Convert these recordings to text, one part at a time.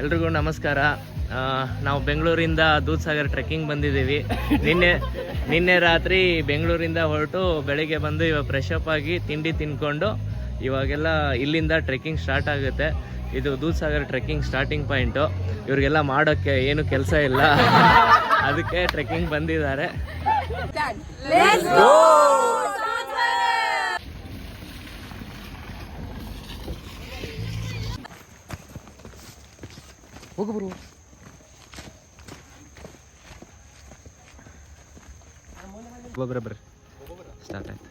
ಎಲ್ರಿಗೂ ನಮಸ್ಕಾರ. ನಾವು ಬೆಂಗಳೂರಿಂದ ದೂದ್ಸಾಗರ್ ಟ್ರೆಕ್ಕಿಂಗ್ ಬಂದಿದ್ದೀವಿ. ನಿನ್ನೆ ರಾತ್ರಿ ಬೆಂಗಳೂರಿಂದ ಹೊರಟು ಬೆಳಗ್ಗೆ ಬಂದು ಇವಾಗ ಫ್ರೆಶ್ ಅಪ್ ಆಗಿ ತಿಂಡಿ ತಿನ್ಕೊಂಡು ಇವಾಗೆಲ್ಲ ಇಲ್ಲಿಂದ ಟ್ರೆಕ್ಕಿಂಗ್ ಸ್ಟಾರ್ಟ್ ಆಗುತ್ತೆ. ಇದು ದೂದ್ಸಾಗರ್ ಟ್ರೆಕ್ಕಿಂಗ್ ಸ್ಟಾರ್ಟಿಂಗ್ ಪಾಯಿಂಟು. ಇವ್ರಿಗೆಲ್ಲ ಮಾಡೋಕ್ಕೆ ಏನು ಕೆಲಸ ಇಲ್ಲ, ಅದಕ್ಕೆ ಟ್ರೆಕ್ಕಿಂಗ್ ಬಂದಿದ್ದಾರೆ. ಹೋಗು ಬರು. ಒಬ್ಬೊಬ್ಬರೊಬ್ಬರು ಸ್ಟಾರ್ಟ್ ಆಯ್ತು.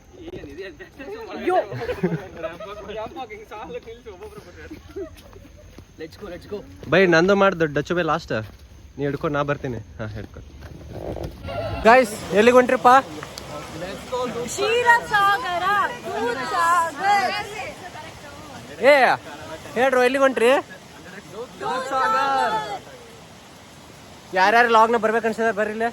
ಬೈ ನಂದು ಮಾಡ್ದು ಡಚ್ಚು ಬೈ ಲಾಸ್ಟ್ ನೀ ಹಿಡ್ಕೊಂಡು ನಾ ಬರ್ತೀನಿ. ಹಾಂ ಹಿಡ್ಕೊಂಡು ಗೈಸ್ ಎಲ್ಲಿಗೆ ಹೊಂಟ್ರಿಪ್ಪ? ಏ ಹೇಳ್ರು ಎಲ್ಲಿಗೆ ಹೊಂಟ್ರಿ? ಯಾರ್ಯಾರು ಲಾಗ್ನ ಬರ್ಬೇಕು ಅನ್ಸಿದಾರೆ ಬರ್ರಿ ಇಲ್ಲಿ.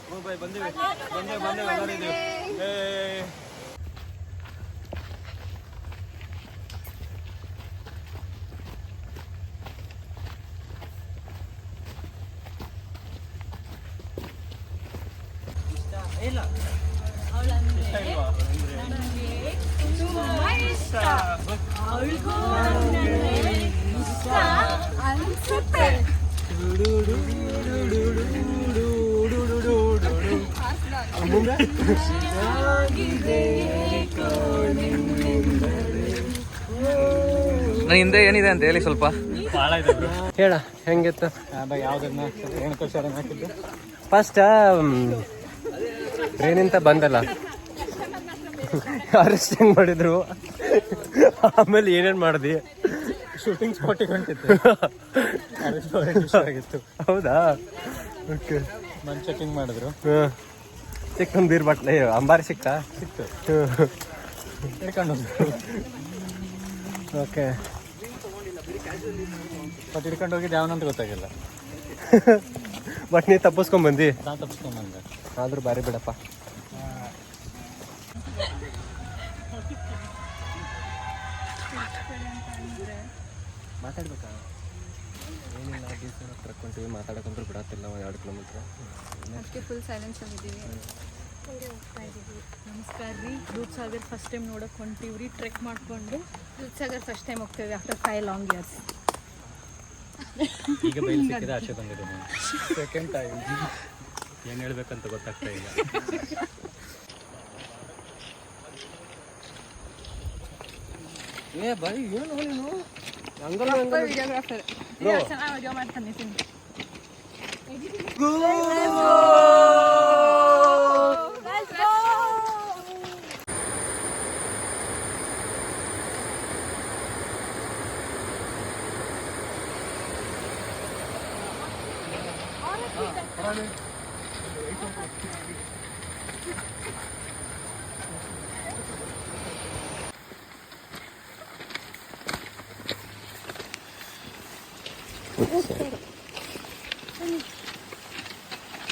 ಹಿಂದೆ ಏನಿದೆ ಅಂತ ಹೇಳಿ ಸ್ವಲ್ಪ ಹೇಳ ಹೆಂಗಿತ್ತು? ಫಸ್ಟ್ ಟ್ರೈನಿಂದ ಬಂದಲ್ಲ ಅರೆಸ್ಟ್ ಹೆಂಗ್ ಮಾಡಿದ್ರು, ಆಮೇಲೆ ಏನೇನ್ ಮಾಡ್ದಿ? ಶೂಟಿಂಗ್ ಸ್ಪಾಟಿಗೆ ಹೊಂಟಿತ್ತು. ಆಗಿತ್ತು. ಹೌದಾ? ಓಕೆ. ಮನ್ ಚೆಕಿಂಗ್ ಮಾಡಿದ್ರು. ಚಿಕ್ಕನ್ ಬೀರ್ ಬಾಟ್ಲಿ ಅಂಬಾರಿ ಸಿಕ್ತಾ? ಸಿಕ್ತು. ಹಿಡ್ಕೊಂಡು ಓಕೆ. ಬಟ್ ಹಿಡ್ಕೊಂಡು ಹೋಗಿದ್ದು ಯಾವನಂತ ಗೊತ್ತಾಗಿಲ್ಲ. ಬಟ್ ನೀ ತಪ್ಪಿಸ್ಕೊಂಡ್ ಬಂದಿ. ನಾನು ತಪ್ಪಿಸ್ಕೊಂಡ್ಬಂದೆ. ಆದ್ರೂ ಬಾರಿ ಬಿಡಪ್ಪ. ಮಾತಾಡ್ಬೇಕಾ? ಏನಿಲ್ಲ, ಕರ್ಕೊಂತೀವಿ, ಮಾತಾಡೋಕಂದ್ರೂ ಬಿಡತ್ತಿಲ್ಲ. 2 ಕಿಲೋಮೀಟ್ರ್ ಅದಕ್ಕೆ ಫುಲ್ ಸೈಲೆನ್ಸ್ ಆಗಿದ್ದೀವಿ. ನಮಸ್ಕಾರ ರೀ. ದೂದ್ಸಾಗರ್ ಫಸ್ಟ್ ಟೈಮ್ ನೋಡೋಕೆ ಹೊಂಟೀವ್ರಿ. ಟ್ರೆಕ್ ಮಾಡಿಕೊಂಡು ದೂದ್ಸಾಗರ್ ಫಸ್ಟ್ ಟೈಮ್ ಹೋಗ್ತೇವೆ ಆಫ್ಟರ್ 5 ಲಾಂಗ್ ಇಯರ್ಸ್. ಈಗ ಬೈಲ್ ಸಿಕ್ಕಿದೆ, ಆಚೆ ಬಂದಿದೆ. ಸೆಕೆಂಡ್ ಟೈಮ್ ಏನು ಹೇಳ್ಬೇಕಂತ ಗೊತ್ತಾಗ್ತಾ ಇಲ್ಲ. ಏ ಬೈ ಏನು ವಿಡಿಯೋಗ್ರಾಫರ್ ಚೆನ್ನಾಗಿ ವಿಡಿಯೋ ಮಾಡ್ತಾನೆ.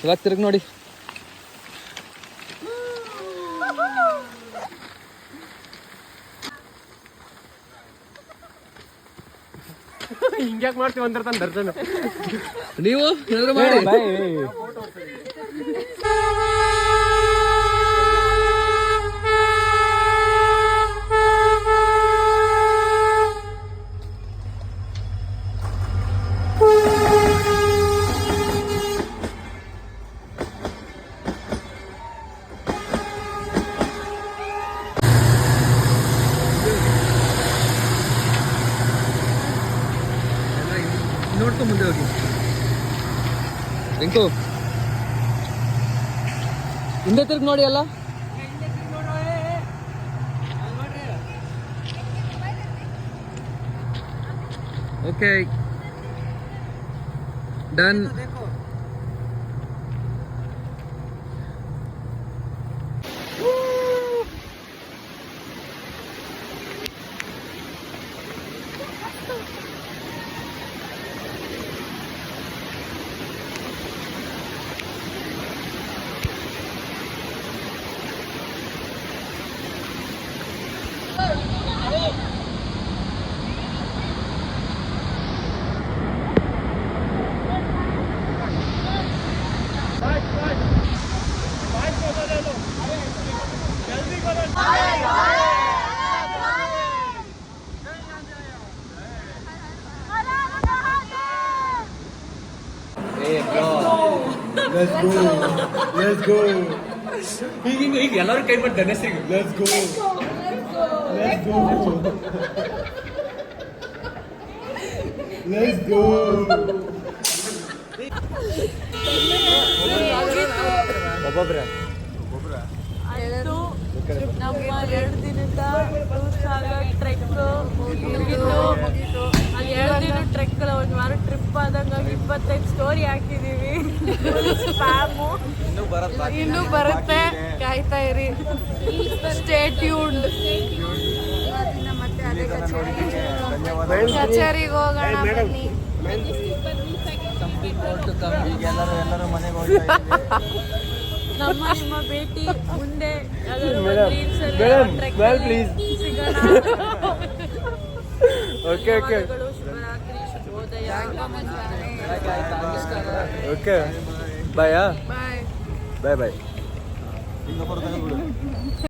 ಇವಾಗ ತಿರುಗಿ ನೋಡಿ. ಹಿಂಗ್ಯಾಕ್ ಮಾಡ್ತೀವಿ ಅಂದಿರ್ತಾನೆ ದರ್ಶನ. ನೀವು ಏನಾದ್ರು ಮಾಡಿ. ನೋಡ್ಕೊ ಮುಂದೆ ಹೋಗಿ. ರಿಂಕು ಹಿಂದೆ ತಿರುಗಿ ನೋಡಿ. ಅಲ್ಲ ಓಕೆ ಡನ್. ಈಗ ಎಲ್ಲರೂ ಕೈ ಮಾಡಿ ಧನಸ್ಸಿಗೆ ಒಬ್ಬೊಬ್ರೆ ಆಯ್ತು ನಮ್ಮ 2 ದಿನದ ದೂಧಸಾಗರ್ ಟ್ರೆಕ್ ಮುಗೀತು. ಅಲ್ಲಿ 2 ದಿನ ಟ್ರೆಕ್ ಅಲ್ಲ, 1 ವಾರ ಟ್ರಿಪ್ ಆದಂಗ 25 ಸ್ಟೋರಿ ಹಾಕಿದೀವಿ. ಸ್ಪ್ಯಾಮು ಇನ್ನೂ ಬರುತ್ತೆ, ಕಾಯ್ತಾ ಇರಿ. Stay tuned. ಮತ್ತೆ ಅದೇ ಕಚೇರಿಗೆ ಹೋಗೋಣ ಬನ್ನಿ. ಎಲ್ಲರೂ ಮನೆಗೆ ಹೋಗ್ತಾ ನಿಮ್ಮ ಭೇಟಿ ಮುಂದೆ ಸಿಗೋಣ. ಓಕೆ ಓಕೆ ಶುಭರಾತ್ರಿ, ಶುಭೋದಯ. ಓಕೆ ಬಾಯಾ ಬಾಯ್. ಬಾಯ್ ಬಾಯ್